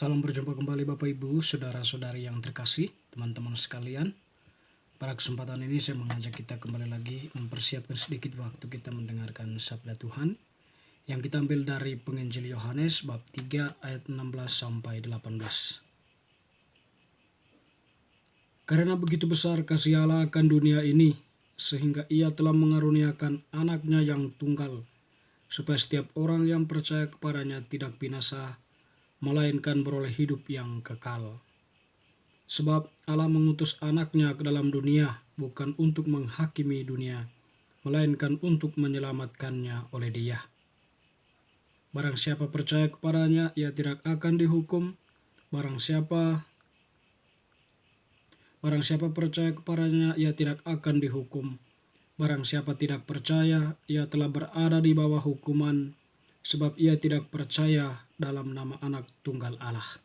Salam berjumpa kembali Bapak Ibu, saudara-saudari yang terkasih, teman-teman sekalian. Pada kesempatan ini saya mengajak kita kembali lagi mempersiapkan sedikit waktu kita mendengarkan sabda Tuhan yang kita ambil dari Penginjil Yohanes bab 3 ayat 16 sampai 18. Karena begitu besar kasih Allah akan dunia ini, sehingga Ia telah mengaruniakan anaknya yang tunggal, supaya setiap orang yang percaya kepadanya tidak binasa, melainkan beroleh hidup yang kekal. Sebab Allah mengutus anaknya ke dalam dunia bukan untuk menghakimi dunia, melainkan untuk menyelamatkannya oleh Dia. Barang siapa percaya kepadanya, ia tidak akan dihukum. Barang siapa percaya kepadanya, ia tidak akan dihukum. Barang siapa tidak percaya, ia telah berada di bawah hukuman, sebab ia tidak percaya dalam nama Anak Tunggal Allah.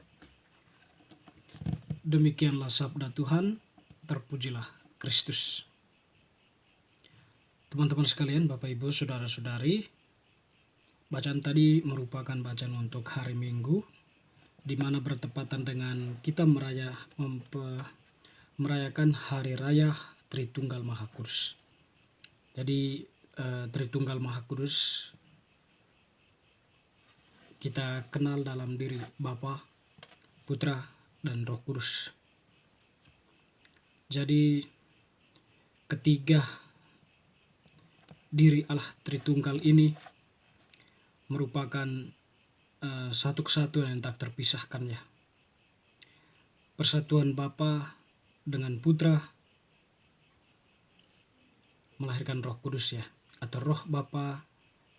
Demikianlah sabda Tuhan, terpujilah Kristus. Teman-teman sekalian, Bapak Ibu, saudara-saudari, bacaan tadi merupakan bacaan untuk hari Minggu, di mana bertepatan dengan kita merayakan Hari Raya Tritunggal Maha Kudus. Jadi Tritunggal Maha Kudus kita kenal dalam diri Bapa, Putra, dan Roh Kudus. Jadi ketiga diri Allah Tritunggal ini merupakan satu kesatuan yang tak terpisahkan ya. Persatuan Bapa dengan Putra melahirkan Roh Kudus ya, atau Roh Bapa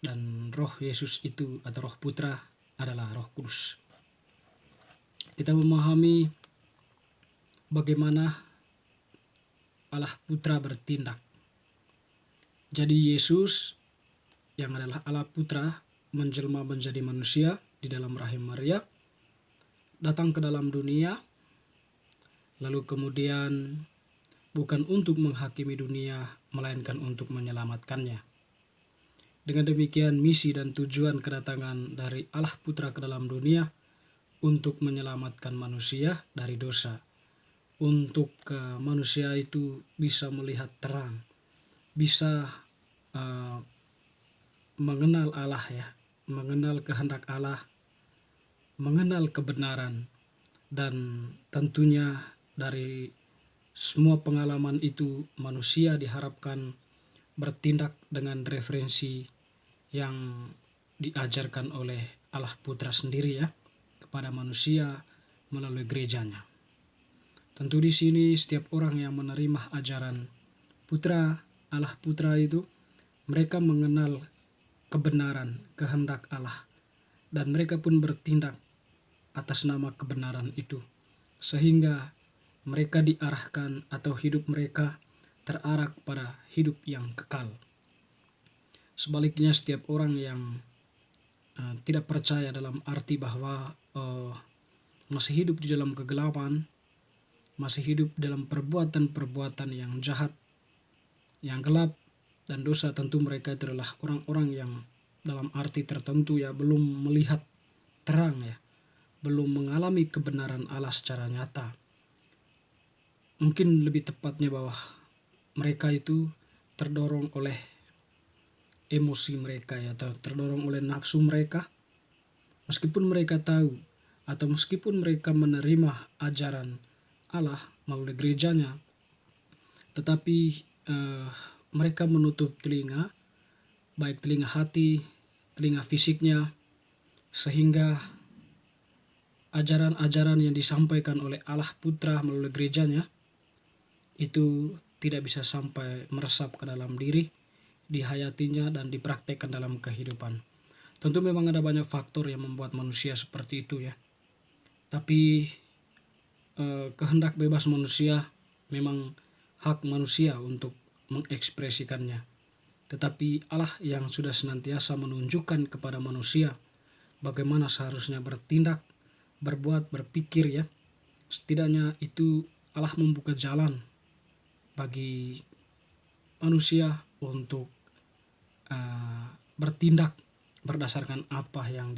dan Roh Yesus itu atau Roh Putra adalah Roh Kudus. Kita memahami bagaimana Allah Putra bertindak. Jadi Yesus yang adalah Allah Putra menjelma menjadi manusia di dalam rahim Maria, datang ke dalam dunia, lalu kemudian bukan untuk menghakimi dunia, melainkan untuk menyelamatkannya. Dengan demikian misi dan tujuan kedatangan dari Allah Putra ke dalam dunia untuk menyelamatkan manusia dari dosa. Untuk manusia itu bisa melihat terang, bisa mengenal Allah ya, mengenal kehendak Allah, mengenal kebenaran, dan tentunya dari semua pengalaman itu manusia diharapkan bertindak dengan referensi yang diajarkan oleh Allah Putra sendiri ya kepada manusia melalui gerejanya. Tentu di sini setiap orang yang menerima ajaran Putra, Allah Putra itu, mereka mengenal kebenaran, kehendak Allah, dan mereka pun bertindak atas nama kebenaran itu, sehingga mereka diarahkan atau hidup mereka terarah pada hidup yang kekal. Sebaliknya setiap orang yang tidak percaya dalam arti bahwa masih hidup di dalam kegelapan, masih hidup dalam perbuatan-perbuatan yang jahat, yang gelap, dan dosa, tentu mereka itu adalah orang-orang yang dalam arti tertentu ya belum melihat terang ya, belum mengalami kebenaran Allah secara nyata. Mungkin lebih tepatnya bahwa mereka itu terdorong oleh emosi mereka ya, atau terdorong oleh nafsu mereka, meskipun mereka tahu atau meskipun mereka menerima ajaran Allah melalui gerejanya, tetapi mereka menutup telinga, baik telinga hati, telinga fisiknya, sehingga ajaran-ajaran yang disampaikan oleh Allah Putra melalui gerejanya itu tidak bisa sampai meresap ke dalam diri, dihayatinya dan dipraktekkan dalam kehidupan. Tentu memang ada banyak faktor yang membuat manusia seperti itu ya. Tapi kehendak bebas manusia memang hak manusia untuk mengekspresikannya. Tetapi Allah yang sudah senantiasa menunjukkan kepada manusia bagaimana seharusnya bertindak, berbuat, berpikir ya. Setidaknya itu Allah membuka jalan bagi manusia untuk bertindak berdasarkan apa yang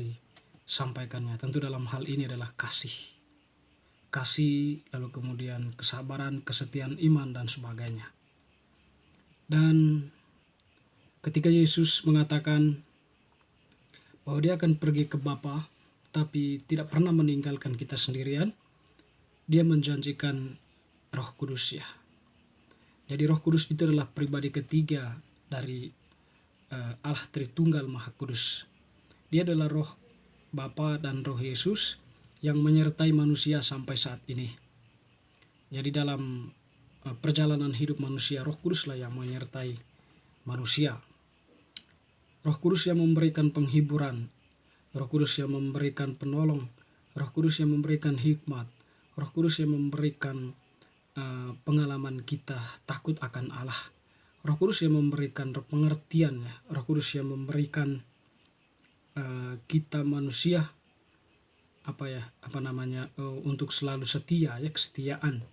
sampaikannya. Tentu dalam hal ini adalah kasih. Kasih, lalu kemudian kesabaran, kesetiaan iman, dan sebagainya. Dan ketika Yesus mengatakan bahwa dia akan pergi ke Bapa, tapi tidak pernah meninggalkan kita sendirian, dia menjanjikan Roh Kudus ya. Jadi Roh Kudus itu adalah pribadi ketiga dari Allah Tritunggal Maha Kudus. Dia adalah Roh Bapa dan Roh Yesus yang menyertai manusia sampai saat ini. Jadi dalam perjalanan hidup manusia, Roh Kuduslah yang menyertai manusia. Roh Kudus yang memberikan penghiburan, Roh Kudus yang memberikan penolong, Roh Kudus yang memberikan hikmat, Roh Kudus yang memberikan pengalaman kita takut akan Allah. Roh Kudus yang memberikan pengertian, Roh Kudus yang memberikan kita manusia untuk selalu setia ya, kesetiaan.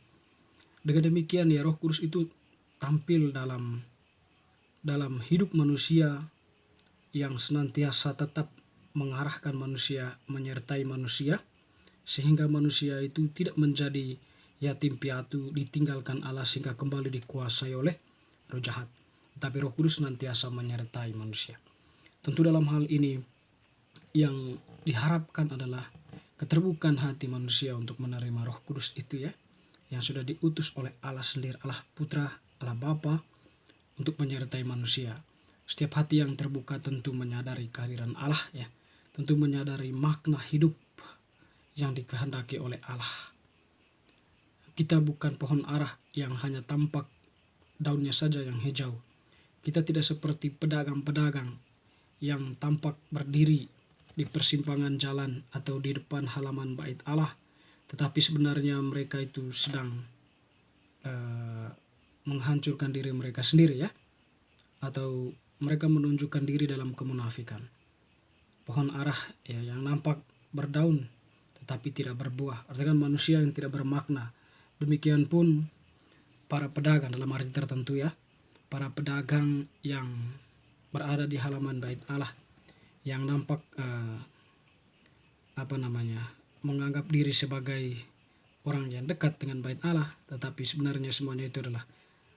Dengan demikian ya, Roh Kudus itu tampil dalam hidup manusia yang senantiasa tetap mengarahkan manusia, menyertai manusia, sehingga manusia itu tidak menjadi yatim piatu, ditinggalkan Allah sehingga kembali dikuasai oleh roh jahat. Tapi Roh Kudus senantiasa menyertai manusia. Tentu dalam hal ini yang diharapkan adalah keterbukaan hati manusia untuk menerima Roh Kudus itu ya, yang sudah diutus oleh Allah sendiri, Allah Putra, Allah Bapa, untuk menyertai manusia. Setiap hati yang terbuka tentu menyadari kehadiran Allah ya, tentu menyadari makna hidup yang dikehendaki oleh Allah. Kita bukan pohon ara yang hanya tampak daunnya saja yang hijau. Kita tidak seperti pedagang-pedagang yang tampak berdiri di persimpangan jalan atau di depan halaman bait Allah, tetapi sebenarnya mereka itu sedang menghancurkan diri mereka sendiri ya, atau mereka menunjukkan diri dalam kemunafikan. Pohon ara ya, yang nampak berdaun tetapi tidak berbuah, artinya manusia yang tidak bermakna. Demikian pun para pedagang dalam arti tertentu ya, para pedagang yang berada di halaman bait Allah, yang nampak menganggap diri sebagai orang yang dekat dengan bait Allah, tetapi sebenarnya semuanya itu adalah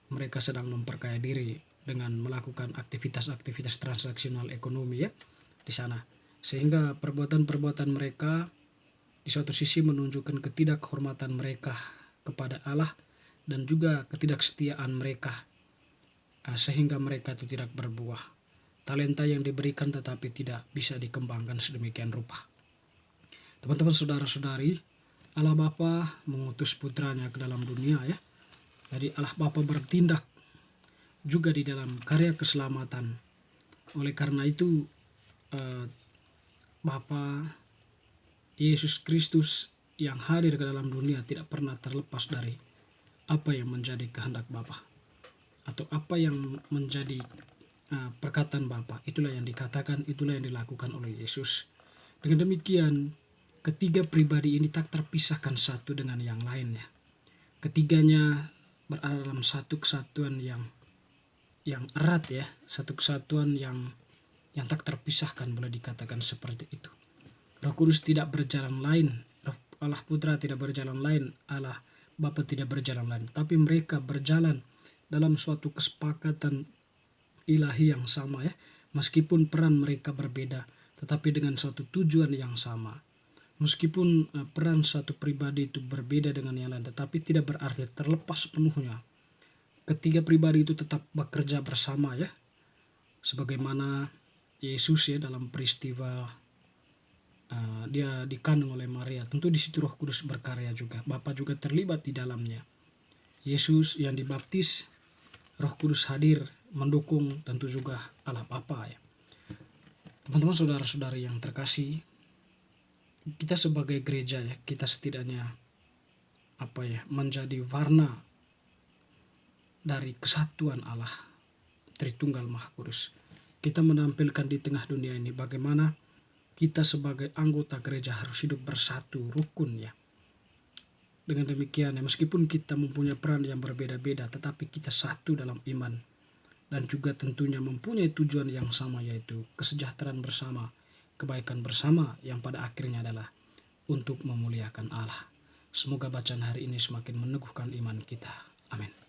mereka sedang memperkaya diri dengan melakukan aktivitas-aktivitas transaksional ekonomi ya di sana, sehingga perbuatan-perbuatan mereka di suatu sisi menunjukkan ketidakhormatan mereka kepada Allah dan juga ketidaksetiaan mereka, sehingga mereka itu tidak berbuah. Talenta yang diberikan tetapi tidak bisa dikembangkan sedemikian rupa. Teman-teman, saudara-saudari, Allah Bapa mengutus putranya ke dalam dunia ya. Jadi Allah Bapa bertindak juga di dalam karya keselamatan. Oleh karena itu Bapa Yesus Kristus yang hadir ke dalam dunia tidak pernah terlepas dari apa yang menjadi kehendak Bapa, atau apa yang menjadi perkataan Bapa. Itulah yang dikatakan, itulah yang dilakukan oleh Yesus. Dengan demikian, ketiga pribadi ini tak terpisahkan satu dengan yang lainnya. Ketiganya berada dalam satu kesatuan yang erat ya, satu kesatuan yang tak terpisahkan, boleh dikatakan seperti itu. Roh Kudus tidak berjalan lain, Allah Putra tidak berjalan lain, Allah Bapa tidak berjalan lain, tapi mereka berjalan dalam suatu kesepakatan ilahi yang sama ya. Meskipun peran mereka berbeda, tetapi dengan suatu tujuan yang sama. Meskipun peran satu pribadi itu berbeda dengan yang lain, tetapi tidak berarti terlepas sepenuhnya. Ketiga pribadi itu tetap bekerja bersama ya. Sebagaimana Yesus ya, dalam peristiwa dia dikandung oleh Maria, tentu di situ Roh Kudus berkarya juga. Bapa juga terlibat di dalamnya. Yesus yang dibaptis, Roh Kudus hadir mendukung, tentu juga Allah Bapa ya. Teman-teman, saudara-saudari yang terkasih, kita sebagai gereja ya, kita setidaknya menjadi warna dari kesatuan Allah Tritunggal Maha Kudus. Kita menampilkan di tengah dunia ini bagaimana kita sebagai anggota gereja harus hidup bersatu, rukun ya. Dengan demikian ya, meskipun kita mempunyai peran yang berbeda-beda, tetapi kita satu dalam iman. Dan juga tentunya mempunyai tujuan yang sama, yaitu kesejahteraan bersama, kebaikan bersama yang pada akhirnya adalah untuk memuliakan Allah. Semoga bacaan hari ini semakin meneguhkan iman kita. Amin.